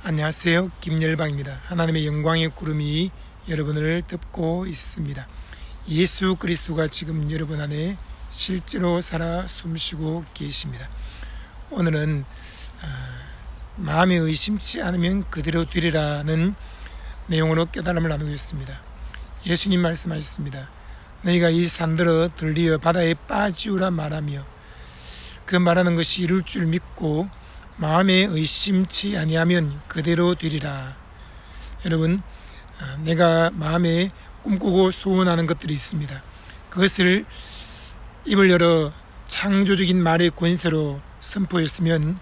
안녕하세요. 김열방입니다. 하나님의 영광의 구름이 여러분을 덮고 있습니다. 예수 그리스도가 지금 여러분 안에 실제로 살아 숨쉬고 계십니다. 오늘은 마음에 의심치 않으면 그대로 되리라는 내용으로 깨달음을 나누겠습니다. 예수님 말씀하셨습니다. 너희가 이 산들어 들리어 바다에 빠지우라 말하며, 그 말하는 것이 이룰 줄 믿고 마음에 의심치 아니하면 그대로 되리라. 여러분, 내가 마음에 꿈꾸고 소원하는 것들이 있습니다. 그것을 입을 열어 창조적인 말의 권세로 선포했으면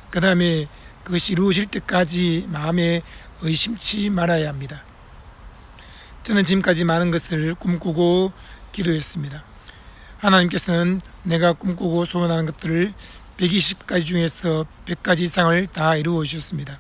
그 다음에 그것이 이루어질 때까지 마음에 의심치 말아야 합니다. 저는 지금까지 많은 것을 꿈꾸고 기도했습니다. 하나님께서는 내가 꿈꾸고 소원하는 것들을 120가지 중에서 100가지 이상을 다 이루어 주셨습니다.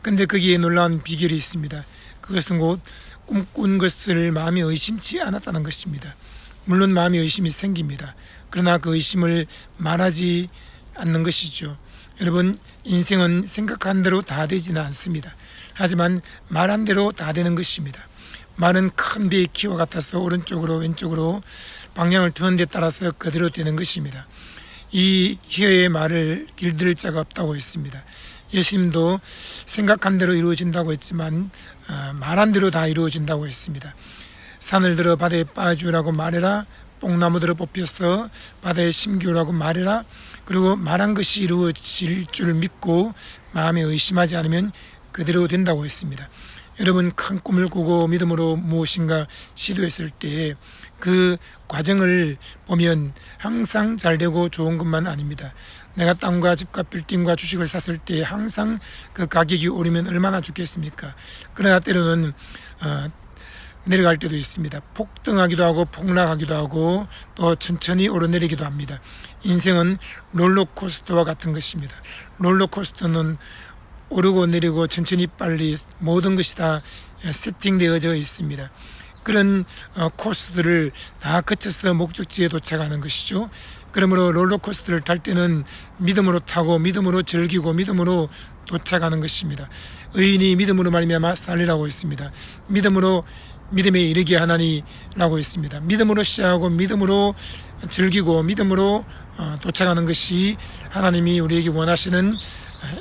근데 거기에 놀라운 비결이 있습니다. 그것은 곧 꿈꾼 것을 마음에 의심치 않았다는 것입니다. 물론 마음에 의심이 생깁니다. 그러나 그 의심을 말하지 않는 것이죠. 여러분, 인생은 생각한 대로 다 되지는 않습니다. 하지만 말한 대로 다 되는 것입니다. 말은 큰 배의 키와 같아서 오른쪽으로 왼쪽으로 방향을 두는 데 따라서 그대로 되는 것입니다. 이 혀의 말을 길들일 자가 없다고 했습니다. 예수님도 생각한 대로 이루어진다고 했지만 말한 대로 다 이루어진다고 했습니다. 산을 들어 바다에 빠지우라고 말해라. 뽕나무들을 뽑혀서 바다에 심기우라고 말해라. 그리고 말한 것이 이루어질 줄 믿고 마음에 의심하지 않으면 그대로 된다고 했습니다. 여러분, 큰 꿈을 꾸고 믿음으로 무엇인가 시도했을 때 그 과정을 보면 항상 잘 되고 좋은 것만 아닙니다. 내가 땅과 집과 빌딩과 주식을 샀을 때 항상 그 가격이 오르면 얼마나 좋겠습니까? 그러나 때로는 내려갈 때도 있습니다. 폭등하기도 하고 폭락하기도 하고 또 천천히 오르내리기도 합니다. 인생은 롤러코스터와 같은 것입니다. 롤러코스터는 오르고 내리고 천천히 빨리 모든 것이 다 세팅되어져 있습니다. 그런 코스들을 다 거쳐서 목적지에 도착하는 것이죠. 그러므로 롤러코스터를 탈 때는 믿음으로 타고 믿음으로 즐기고 믿음으로 도착하는 것입니다. 의인이 믿음으로 말미암아 살리라고 했습니다. 믿음에 이르게 하나니라고 했습니다. 믿음으로 시작하고 믿음으로 즐기고 믿음으로 도착하는 것이 하나님이 우리에게 원하시는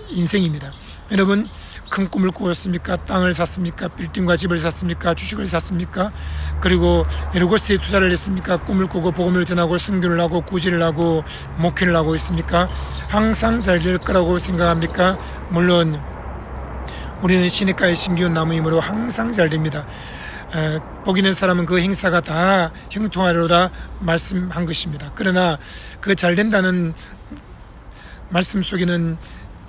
인생입니다. 여러분, 큰 꿈을 꾸었습니까? 땅을 샀습니까? 빌딩과 집을 샀습니까? 주식을 샀습니까? 그리고 여러 곳에 투자를 했습니까? 꿈을 꾸고 복음을 전하고 선교를 하고 구제를 하고 목회를 하고 있습니까? 항상 잘 될 거라고 생각합니까? 물론 우리는 시냇가에 심기운 나무이므로 항상 잘 됩니다. 복 있는 사람은 그 행사가 다 형통하리로다 말씀한 것입니다. 그러나 그 잘 된다는 말씀 속에는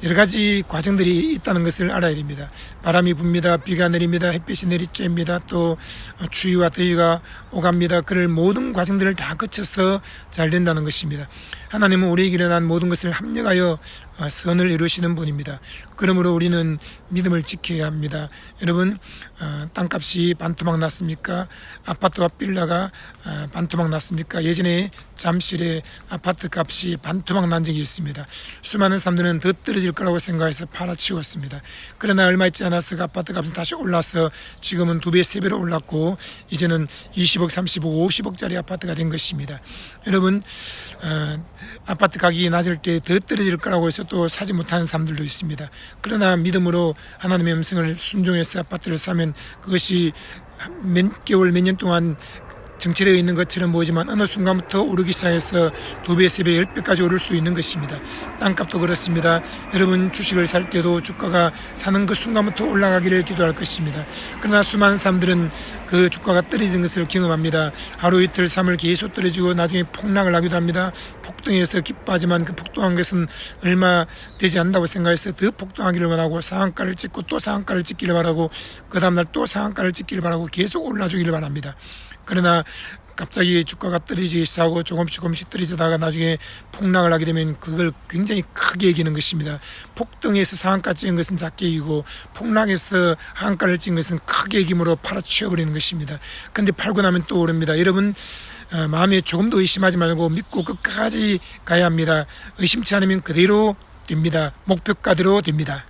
여러 가지 과정들이 있다는 것을 알아야 됩니다. 바람이 붑니다. 비가 내립니다. 햇빛이 내리쬐입니다. 또 추위와 더위가 오갑니다. 그럴 모든 과정들을 다 거쳐서 잘 된다는 것입니다. 하나님은 우리에게 일어난 모든 것을 합력하여 선을 이루시는 분입니다. 그러므로 우리는 믿음을 지켜야 합니다. 여러분, 땅값이 반토막 났습니까? 아파트와 빌라가 반토막 났습니까? 예전에 잠실에 아파트 값이 반토막 난 적이 있습니다. 수많은 사람들은 더 떨어질 거라고 생각해서 팔아치웠습니다. 그러나 얼마 있지 않아서 그 아파트 값은 다시 올라서 지금은 2배, 3배로 올랐고 이제는 20억, 30억, 50억짜리 아파트가 된 것입니다. 여러분, 아파트 가격이 낮을 때 더 떨어질 거라고 해서 또 사지 못하는 사람들도 있습니다. 그러나 믿음으로 하나님의 음성을 순종해서 아파트를 사면 그것이 몇 개월, 몇 년 동안 정체되어 있는 것처럼 보이지만 어느 순간부터 오르기 시작해서 2배, 3배, 10배까지 오를 수 있는 것입니다. 땅값도 그렇습니다. 여러분, 주식을 살 때도 주가가 사는 그 순간부터 올라가기를 기도할 것입니다. 그러나 수많은 사람들은 그 주가가 떨어지는 것을 경험합니다. 하루 이틀 3일 계속 떨어지고 나중에 폭락을 하기도 합니다. 폭등해서 기뻐하지만 그 폭등한 것은 얼마 되지 않는다고 생각해서 더 폭등하기를 원하고 상한가를 찍고 또 상한가를 찍기를 바라고 그 다음날 또 상한가를 찍기를 바라고 계속 올라주기를 바랍니다. 그러나 갑자기 주가가 떨어지기 시작하고 조금씩 떨어지다가 나중에 폭락을 하게 되면 그걸 굉장히 크게 이기는 것입니다. 폭등해서 상한가 찍은 것은 작게 이기고 폭락해서 하한가를 찍은 것은 크게 이김으로 팔아치워버리는 것입니다. 그런데 팔고 나면 또 오릅니다. 여러분, 마음에 조금도 의심하지 말고 믿고 끝까지 가야 합니다. 의심치 않으면 그대로 됩니다. 목표가대로 됩니다.